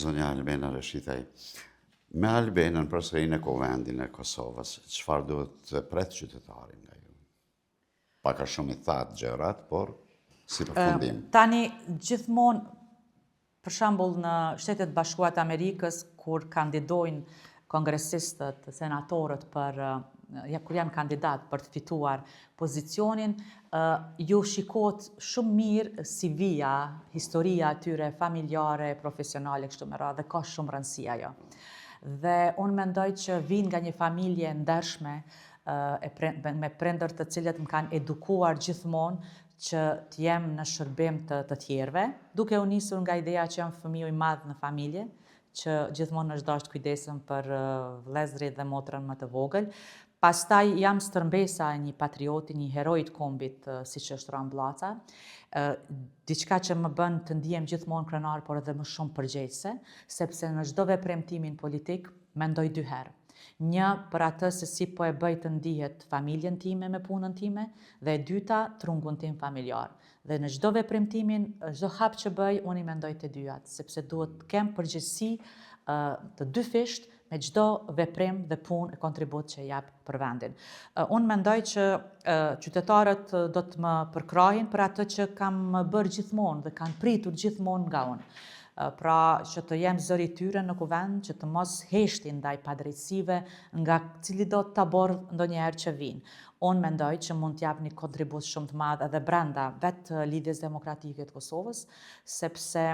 Zonja Albena Reshitaj, me Albenën për sërinë e Kuvendin e Kosovës, çfarë duhet të pret qytetarin nga ju? Pak a shumë i thatë gjërat, por si përfundim. Tani gjithmonë, për shembull në Shtetet Bashkuara të Amerikës, kur kandidojnë kongresistët, senatorët kur janë kandidat për të fituar pozicionin, ju shikohet shumë mirë CV-ja, historia atyre familjare, profesionale, kështu me radhë, dhe ka shumë rëndësi ajo. Dhe unë mendoj që vinë nga një familje ndershme, me prindër të cilët më kanë edukuar gjithmonë që të jem në shërbim të tjerëve, duke u nisur nga ideja që jam fëmiu i madh në familje, që gjithmonë është dashur të kujdesem për vëllezërit dhe motrën më të vogël. Pastaj jam stërmbesa e një patrioti, një heroi të kombit, siç është Ram Llaca, diçka që më bën të ndihem gjithmonë krenar, por edhe më shumë përgjegjëse, sepse në çdo veprimtimin politik mendoj dy herë. Një, për atë se si po e bëj të ndihet familjen time me punën time, dhe e dyta, trungun tim familjar. Dhe në çdo veprimtimin, çdo hap që bëj, unë i mendoj të dyjat, sepse duhet të kem përgjegjësi të dyfisht me çdo veprim dhe punë e kontribut që jap për vendin. Unë mendoj që qytetarët do të më përkrahin për atë që kam bërë gjithmonë dhe kanë pritur gjithmonë nga unë. Pra që të jem zëri i tyre në kuvend, që të mos heshtin ndaj padrejtësive nga cili do të tabor ndonjëherë që vinë. Unë mendoj që mund të jap një kontribut shumë të madh edhe brenda vetë lidhjes demokratike të Kosovës, sepse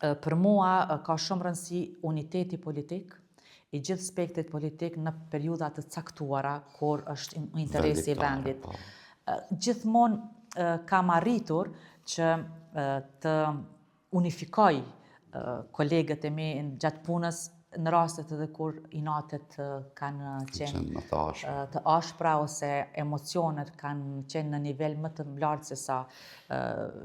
për mua ka shumë rëndësi uniteti politik, i gjithë spektrit politik në periudha të caktuara kur është interesi i vendit. Gjithmonë kam arritur që të unifikoj kolegët e mi gjatë punës në rastet edhe kur inatet kanë qenë të ashpra ose emocionet kanë qenë në nivel më të lartë se sa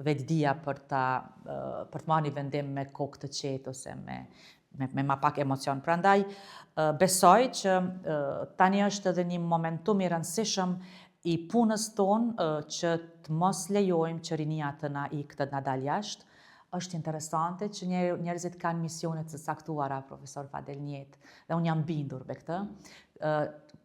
vetdia për të marrë një vendim me kokë të qetë ose me ma pak emocion. Prandaj besoj që tani është edhe një momentum i rëndësishëm i punës tonë që të mos lejojmë që rinia të na ikë të na dalë jashtë. Është interesante që njerëzit kanë misionet të caktuara, profesor Fadel Njet, dhe unë jam bindur me këtë.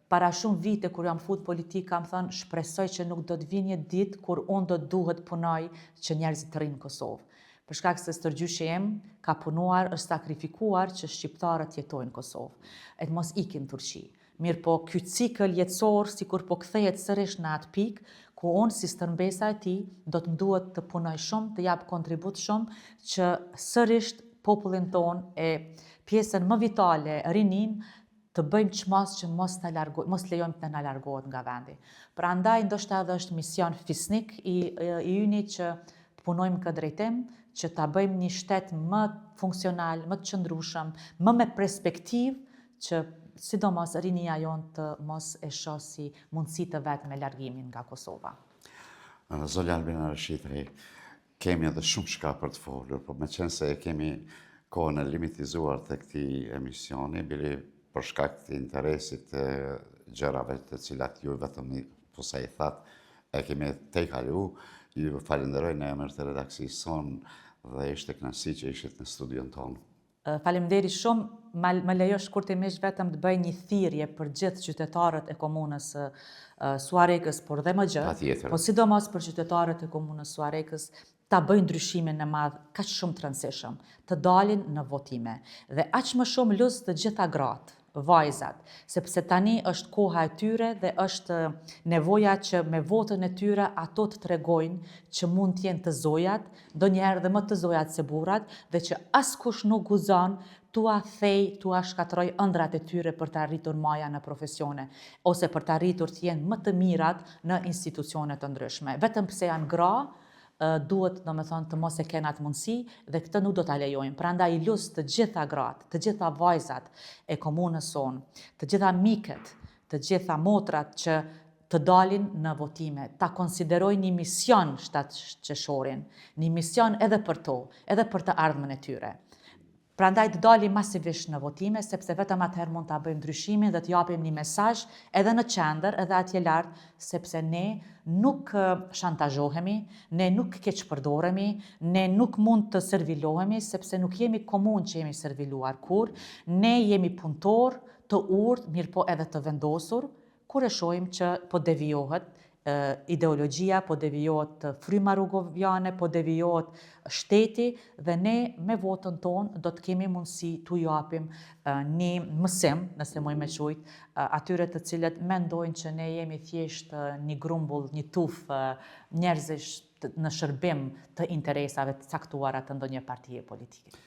Para shumë vite kur jam fut politik, kam thënë shpresoj që nuk do të vinë një ditë kur unë do të duhet punoj që njerëzit të rinë në Kosovë. Për shkak se stërgjyshi im ka punuar, është sakrifikuar që shqiptarët jetojnë në Kosovë, e të mos ikin në Turqi. Mirë po, ky cikël jetësor, sikur po kthehet sërish në atë pikë, ku unë si stërmbesa e tij do të duhet të punoj shumë, të jap kontribut shumë, që sërish popullin tonë e pjesën më vitale, rinin, të bëjmë çmas që mos lejojmë të na largohet nga vendi. Prandaj ndoshta edhe është mision fisnik i yni që të punojmë këtë drejtim, që ta bëjmë një shtet më funksional, më të qëndrueshëm, më me perspektivë, që sidomos rinia jonë të mos e shoh si mundësi të vetë me largimin nga Kosova. Zonja Albena Reshitaj, kemi edhe shumë shka për të folur, por me qenë se kemi kohën e limitizuar të këtij emisioni, bili për shkak të interesit të gjërave të cilat ju vetëm po sa i thatë, e kemi tejkalu, ju falenderoj në emër të redaksisë sonë dhe ishte kënaqësi që ishit në studion tonë. Faleminderit shumë, më lejo shkurtimisht vetëm të bëj një thirrje për gjithë qytetarët e komunës Suarekës, por dhe më gjë, po sidomos për qytetarët e komunës Suarekës, ta bëjnë ndryshimin e madh kaq shumë të rëndësishëm, të dalin në votime. Dhe aq më shumë lutz të gjitha gratë, vajzat, sepse tani është koha e tyre dhe është nevoja që me votën e tyre ato të tregojnë që mund të jenë të zojat, ndonjëherë dhe më të zojat se burrat, dhe që askush nuk guzon tua thej, tua shkatroj ëndrat e tyre për të arritur maja në profesione, ose për të arritur të jenë më të mirat në institucione të ndryshme. Vetëm pse janë gra, duhet të mos e kenë atë mundësi dhe këtë nuk do ta lejojmë. Prandaj lutz të gjitha gratë, të gjitha vajzat e komunës sonë, të gjitha miket, të gjitha motrat që të dalin në votime, ta konsiderojnë një mision shtatqershorin, një mision edhe për to, edhe për të ardhmen e tyre. Prandaj të dalim masivisht në votime, sepse vetëm atëherë mund ta bëjmë ndryshimin dhe të japim një mesazh edhe në qendër, edhe atje lart, sepse ne nuk shantazhohemi, ne nuk keqpërdoremi, ne nuk mund të servilohemi, sepse nuk jemi komunë që jemi serviluar kur, ne jemi punëtor të urtë, mirë po edhe të vendosur, kur e shohim që po devijohet ideologjia, po devijohet fryma rrugovjane, po devijohet shteti dhe ne me votën tonë do të kemi mundësi t'u japim një mësim, nëse moj me qujt, atyre të cilët mendojnë që ne jemi thjesht një grumbull, një tuf njerëzish në shërbim të interesave të caktuara të ndonjë partije politike.